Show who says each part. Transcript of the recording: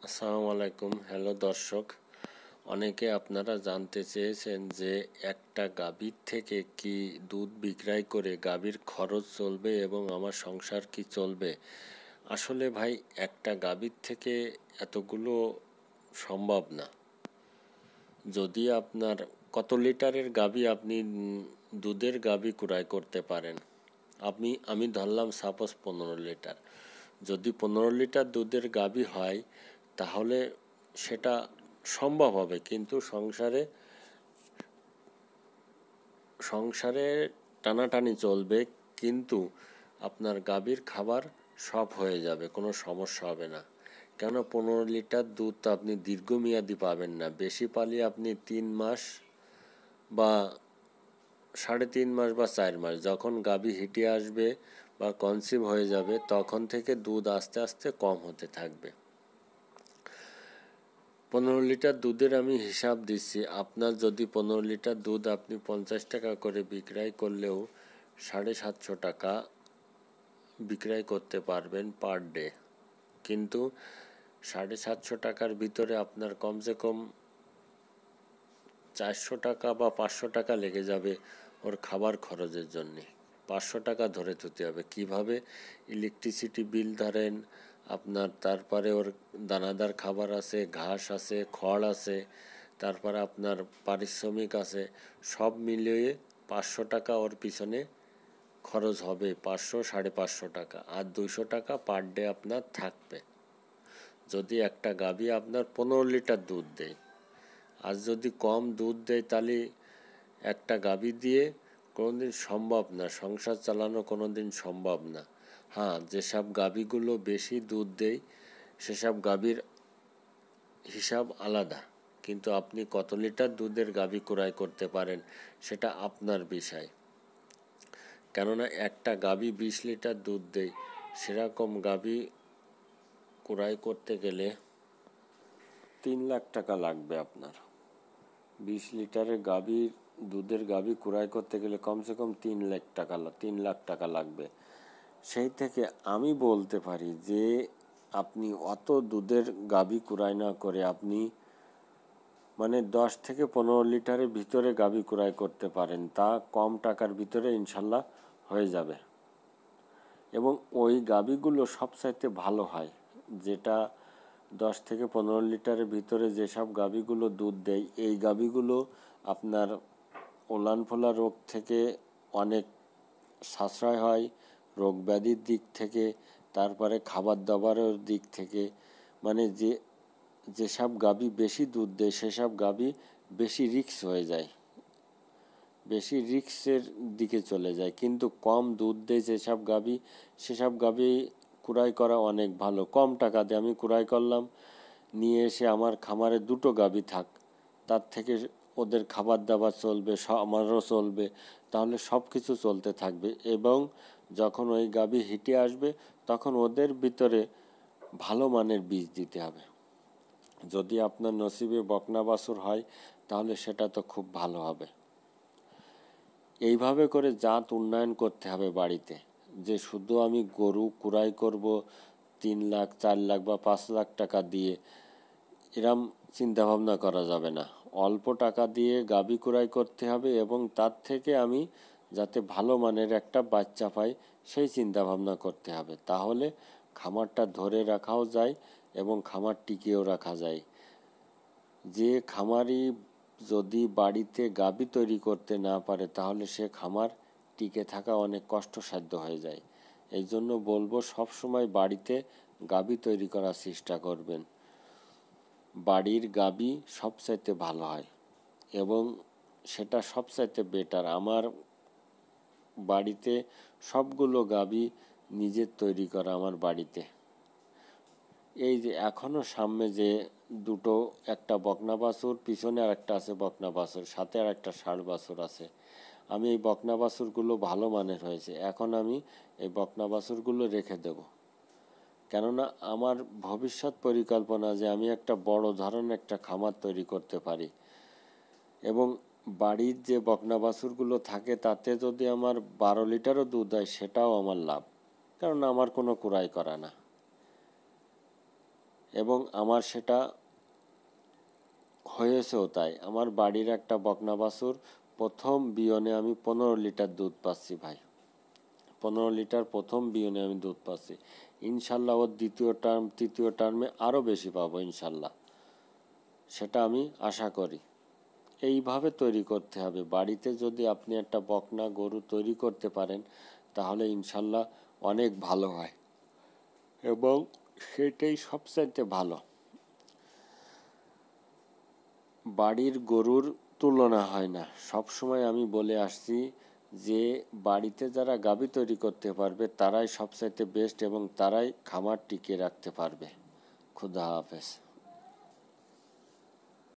Speaker 1: আসসালামু আলাইকুম। হ্যালো দর্শক, অনেকে আপনারা জানতে চেয়েছেন যে একটা গাভীর থেকে কি দুধ বিক্রয় করে গাভীর খরচ চলবে এবং আমার সংসার কি চলবে। আসলে ভাই, একটা গাভীর থেকে এতগুলো সম্ভব না। যদি আপনার কত লিটারের গাভী আপনি দুধের গাভী ক্রয় করতে পারেন, আমি ধরলাম সাপোজ 15 লিটার। যদি 15 লিটার দুধের গাভী হয় তাহলে সেটা সম্ভব হবে, কিন্তু সংসারে টানাটানি চলবে, কিন্তু আপনার গাভীর খাবার সব হয়ে যাবে, কোনো সমস্যা হবে না। কেন, 15 লিটার দুধ তো আপনি দীর্ঘমেয়াদী পাবেন না। বেশি পালিয়ে আপনি 3 মাস বা 3.5 মাস বা 4 মাস, যখন গাভী হিটে আসবে বা কনসিভ হয়ে যাবে তখন থেকে দুধ আস্তে আস্তে কম হতে থাকবে। 15 লিটার দুধের আমি হিসাব দিচ্ছি। আপনার যদি 15 লিটার দুধ আপনি 50 টাকা করে বিক্রয় করলেও 750 টাকা বিক্রয় করতে পারবেন পার ডে। কিন্তু 750 টাকার ভিতরে আপনার কমসে কম 400 টাকা বা 500 টাকা লেগে যাবে ওর খাবার খরচের জন্যে। 500 টাকা ধরে থুতে হবে। কিভাবে? ইলেকট্রিসিটি বিল ধরেন আপনার, তারপরে ওর দানাদার খাবার আছে, ঘাস আছে, খড় আছে, তারপরে আপনার পারিশ্রমিক আছে, সব মিলিয়ে 500 টাকা ওর পিছনে খরচ হবে। 500-550 টাকা, আর 200 টাকা পার ডে আপনার থাকবে। যদি একটা গাভী আপনার 15 লিটার দুধ দেয়, আর যদি কম দুধ দেয় তাহলে একটা গাভী দিয়ে কোনোদিন সম্ভব না, সংসার চালানো কোনোদিন সম্ভব না। হ্যাঁ, যেসব গাভীগুলো বেশি দুধ দেয় সেসব গাভীর হিসাব আলাদা, কিন্তু আপনি কত লিটার দুধের গাভী ক্রয় করতে পারেন সেটা আপনার বিষয়। কেননা একটা গাভী 20 লিটার দুধ দেয়, সেরকম গাভী ক্রয় করতে গেলে 3 লাখ টাকা লাগবে আপনার। 20 লিটারের গাভীর দুধের গাভী ক্রয় করতে গেলে কমসে কম 3 লাখ টাকা লাগবে। সেই থেকে আমি বলতে পারি যে আপনি অত দুধের গাভী ক্রয় না করে আপনি 10 থেকে 15 লিটারের ভিতরে গাভী ক্রয় করতে পারেন, তা কম টাকার ভিতরে ইনশাল্লাহ হয়ে যাবে। এবং ওই গাভীগুলো সবচাইতে ভালো হয়, যেটা 10 থেকে 15 লিটারের ভিতরে যেসব গাভীগুলো দুধ দেয়, এই গাভীগুলো আপনার ওলান ফোলা রোগ থেকে অনেক সাশ্রয় হয়, রোগ ব্যাধির দিক থেকে, তারপরে খাবার দাবারের দিক থেকে। যেসব গাভী বেশি দুধ দেয় সেসব গাভী বেশি রিস্ক হয়ে যায়, বেশি রিস্কের দিকে চলে যায়। কিন্তু কম দুধ দেয় যেসব গাভী, সেসব গাভী ক্রয় করা অনেক ভালো। কম টাকা দিয়ে আমি ক্রয় করলাম, নিয়ে এসে আমার খামারে 2টো গাভী থাক, তার থেকে ওদের খাবার দাবার চলবে, আমারও চলবে, তাহলে সব কিছু চলতে থাকবে। এবং যখন ওই গাভী হিটে আসবে তখন ওদের ভিতরে ভালো মানের বীজ দিতে হবে। যদি আপনার নসিবে বকনা বাছুর হয় তাহলে সেটা তো খুব ভালো হবে। এইভাবে করে জাত উন্নয়ন করতে হবে বাড়িতে, যে শুধু আমি গরু ক্রয় করব 3 লাখ, 4 লাখ বা 5 লাখ টাকা দিয়ে, এরম চিন্তাভাবনা করা যাবে না। অল্প টাকা দিয়ে গাভী ক্রয় করতে হবে এবং তার থেকে আমি যাতে ভালো মানের একটা বাচ্চা পাই সেই চিন্তাভাবনা করতে হবে। তাহলে খামারটা ধরে রাখাও যায় এবং খামার টিকিয়েও রাখা যায়। যে খামারি যদি বাড়িতে গাভী তৈরি করতে না পারে তাহলে সে খামার টিকে থাকা অনেক কষ্টসাধ্য হয়ে যায়। এই জন্য বলবো সবসময় বাড়িতে গাভী তৈরি করার চেষ্টা করবেন। বাড়ির গাভী সবচাইতে ভালো হয় এবং সেটা সবচাইতে বেটার। আমার বাড়িতে সবগুলো গাভী নিজের তৈরি করা আমার বাড়িতে। এই যে এখনও সামনে যে দুটো, একটা বকনা বাছুর, পিছনে আর একটা আছে বকনা বাছুর, সাথে আর একটা ষাঁড় বাছুর আছে। আমি এই বকনা বাছুরগুলো ভালো মানের হয়েছে, এখন আমি এই বকনা বাছুরগুলো রেখে দেব। কেননা আমার ভবিষ্যৎ পরিকল্পনা যে আমি একটা বড় ধরনের একটা খামার তৈরি করতে পারি এবং বাড়ির যে বকনা বাছুরগুলো থাকে তাতে যদি আমার 12 লিটারও দুধ হয় সেটাও আমার লাভ, কারণ আমার কোনো ক্রয় করা না। এবং আমার সেটা হয়েছেও তাই। আমার বাড়ির একটা বকনা বাছুর প্রথম বিয়নে আমি 15 লিটার দুধ পাচ্ছি ভাই। 15 লিটার প্রথম বিয়নে আমি দুধ পাচ্ছি। ইনশাল্লাহ ওর দ্বিতীয় টার্ম তৃতীয় টার্মে আরও বেশি পাবো ইনশাল্লাহ, সেটা আমি আশা করি। এইভাবে তৈরি করতে হবে। বাড়িতে যদি আপনি একটা বকনা গরু তৈরি করতে পারেন তাহলে ইনশাল্লাহ অনেক ভালো হয় এবং সেটাই সবচাইতে ভালো। বাড়ির গরুর তুলনা হয় না। সবসময় আমি বলে আসছি যে বাড়িতে যারা গাভী তৈরি করতে পারবে তারাই সবচাইতে বেস্ট এবং তারাই খামার টিকিয়ে রাখতে পারবে। খুদা হাফেজ।